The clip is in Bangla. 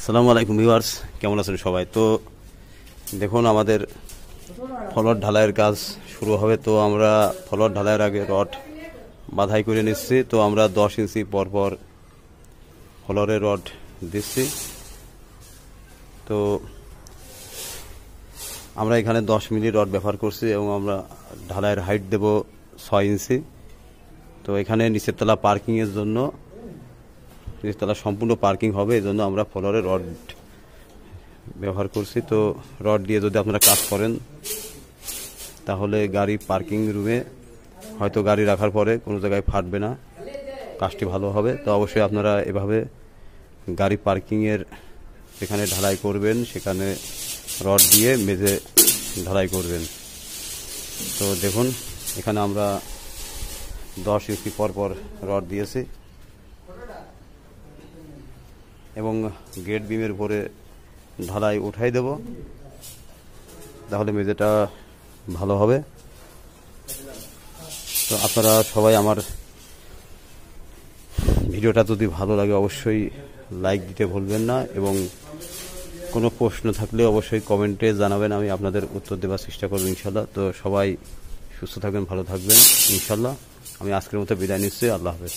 আসসালামু আলাইকুম ভিউয়ার্স, কেমন আছেন সবাই? তো দেখুন, আমাদের ফ্লোর ঢালাইয়ের কাজ শুরু হবে। তো আমরা ফ্লোর ঢালাইয়ের আগে রড বাঁধাই করে নিচ্ছি। তো আমরা 10 ইঞ্চি পরপর ফ্লোরে রড দিচ্ছি। তো আমরা এখানে 10 মিলি রড ব্যবহার করছি এবং আমরা ঢালাইয়ের হাইট দেব 6 ইঞ্চি। তো এখানে নিচের তলা পার্কিংয়ের জন্য, নিচতলা সম্পূর্ণ পার্কিং হবে, এই জন্য আমরা ফ্লোরে রড ব্যবহার করছি। তো রড দিয়ে যদি আপনারা কাজ করেন তাহলে গাড়ি পার্কিং রুমে হয়তো গাড়ি রাখার পরে কোনো জায়গায় ফাটবে না, কাজটি ভালো হবে। তো অবশ্যই আপনারা এভাবে গাড়ি পার্কিংয়ের যেখানে ঢালাই করবেন সেখানে রড দিয়ে মেঝে ঢালাই করবেন। তো দেখুন, এখানে আমরা 10 ইঞ্চি পরপর রড দিয়েছি এবং গেট বিমের উপরে ঢালাই উঠাই দেব, তাহলে মেঝেটা ভালো হবে। তো আপনারা সবাই আমার ভিডিওটা যদি ভালো লাগে অবশ্যই লাইক দিতে ভুলবেন না, এবং কোনো প্রশ্ন থাকলে অবশ্যই কমেন্টে জানাবেন, আমি আপনাদের উত্তর দেওয়ার চেষ্টা করব ইনশাল্লাহ। তো সবাই সুস্থ থাকবেন, ভালো থাকবেন ইনশাল্লাহ। আমি আজকের মতো বিদায় নিচ্ছি। আল্লাহ হাফেজ।